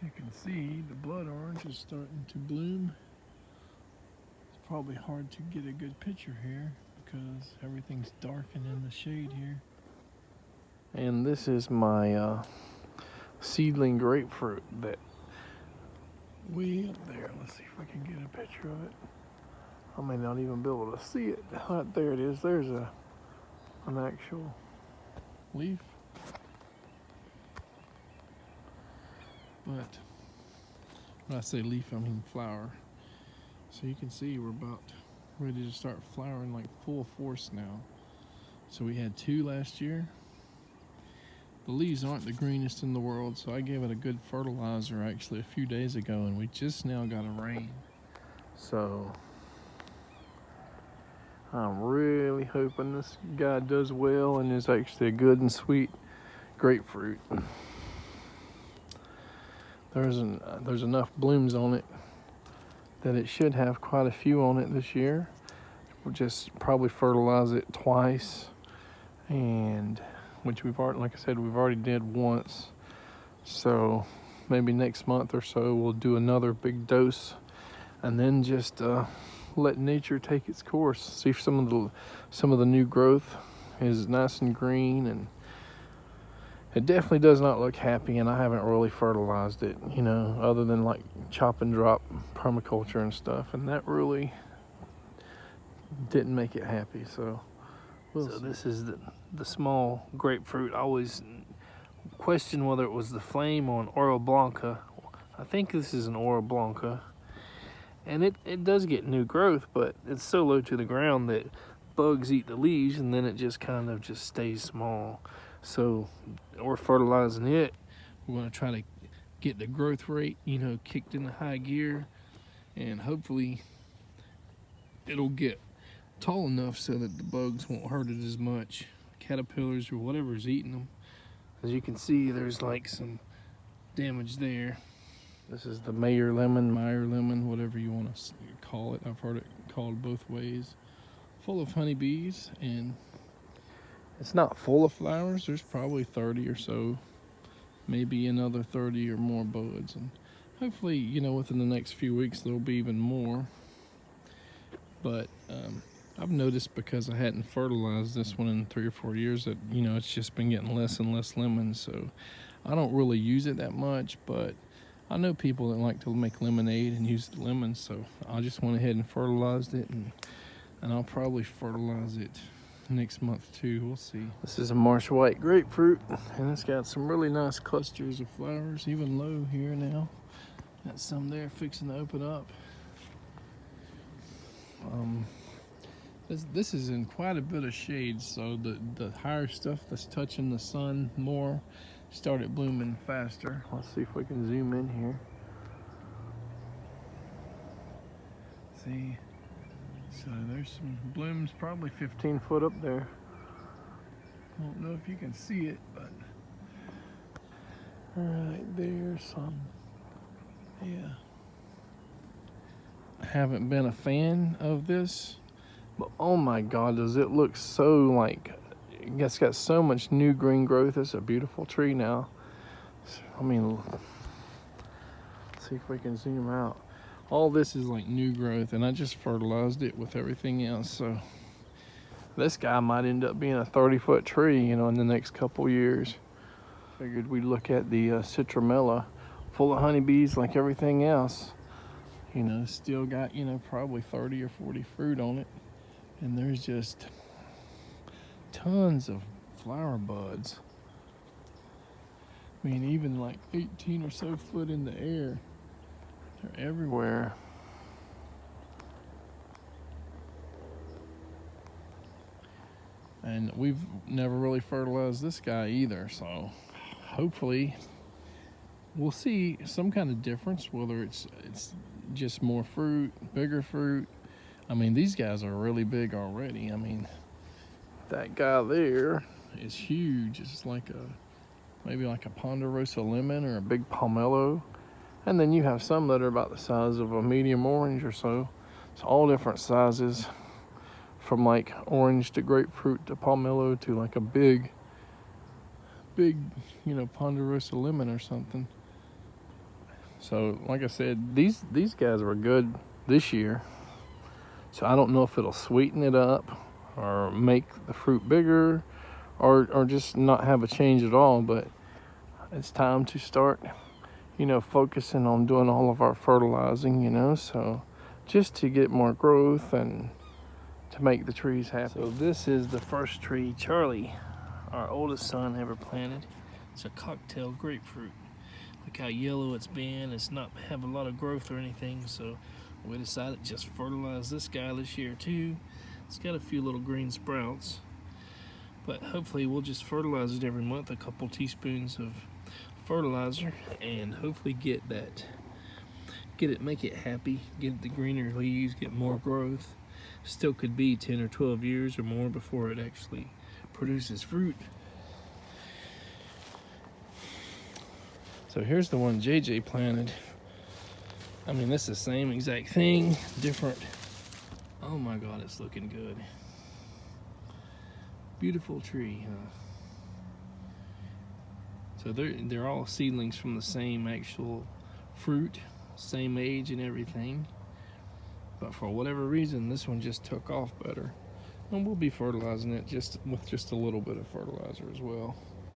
You can see the blood orange is starting to bloom. It's probably hard to get a good picture here because everything's darkened in the shade here. And this is my seedling grapefruit that way up there. Let's see if I can get a picture of it. I may not even be able to see it. Right there it is. There's an actual leaf. But when I say leaf, I mean flower. So you can see we're about ready to start flowering like full force now. So we had 2 last year. The leaves aren't the greenest in the world, so I gave it a good fertilizer actually a few days ago, and we just now got a rain. So I'm really hoping this guy does well and is actually a good and sweet grapefruit. There's enough blooms on it that it should have quite a few on it this year. We'll just probably fertilize it twice, and which we've already, like I said, we've already did once. So maybe next month or so we'll do another big dose, and then just let nature take its course. See if some of the new growth is nice and green, and it definitely does not look happy. And I haven't really fertilized it, you know, other than like chop and drop permaculture and stuff, and that really didn't make it happy. So this is the small grapefruit. I always question whether it was the flame or an Oro Blanca. I think this is an Oro Blanca. And it does get new growth, but it's so low to the ground that bugs eat the leaves, and then it just kind of just stays small. So we're fertilizing it. We're going to try to get the growth rate, you know, kicked into high gear, and hopefully it'll get tall enough so that the bugs won't hurt it as much, caterpillars or whatever's eating them. As you can see, there's like some damage there. This is the Meyer lemon, whatever you want to call it. I've heard it called both ways. Full of honeybees, and it's not full of flowers. There's probably 30 or so, maybe another 30 or more buds, and hopefully, you know, within the next few weeks there'll be even more. But I've noticed, because I hadn't fertilized this one in 3 or 4 years, that, you know, it's just been getting less and less lemons. So I don't really use it that much, but I know people that like to make lemonade and use the lemons, so I just went ahead and fertilized it, and I'll probably fertilize it next month too. We'll see. This is a Marsh white grapefruit, and it's got some really nice clusters of flowers, even low here now. Got some there fixing to open up. This is in quite a bit of shade, so the higher stuff that's touching the sun more started blooming faster. Let's see if we can zoom in here. See, so there's some blooms, probably 15 foot up there. I don't know if you can see it, but right there, some. Yeah. I haven't been a fan of this, but oh my God, does it look so like, it's got so much new green growth. It's a beautiful tree now. I mean, let's see if we can zoom out. All this is like new growth, and I just fertilized it with everything else. So this guy might end up being a 30-foot tree, you know, in the next couple years. Figured we'd look at the Citronella, full of honeybees like everything else. You know, still got, you know, probably 30 or 40 fruit on it. And there's just tons of flower buds. I mean, even like 18 or so foot in the air. They're everywhere. And we've never really fertilized this guy either, so hopefully we'll see some kind of difference, whether it's just more fruit, bigger fruit. I mean, these guys are really big already. I mean, that guy there is huge. It's like maybe like a ponderosa lemon or a big pomelo. And then you have some that are about the size of a medium orange or so. It's all different sizes, from like orange to grapefruit to pomelo to like a big, you know, ponderosa lemon or something. So like I said, these guys were good this year. So I don't know if it'll sweeten it up or make the fruit bigger or just not have a change at all, but it's time to start, you know, focusing on doing all of our fertilizing, you know, so just to get more growth and to make the trees happy. So this is the first tree Charlie, our oldest son, ever planted. It's a cocktail grapefruit. Look how yellow it's been. It's not have a lot of growth or anything, so we decided to just fertilize this guy this year too. It's got a few little green sprouts, but hopefully we'll just fertilize it every month, a couple teaspoons of fertilizer, and hopefully make it happy, get the greener leaves, get more growth. Still could be 10 or 12 years or more before it actually produces fruit. So here's the one JJ planted. I mean, this is the same exact thing, different. Oh my God, it's looking good. Beautiful tree, huh? So they're all seedlings from the same actual fruit, same age and everything. But for whatever reason, this one just took off better. And we'll be fertilizing it with just a little bit of fertilizer as well.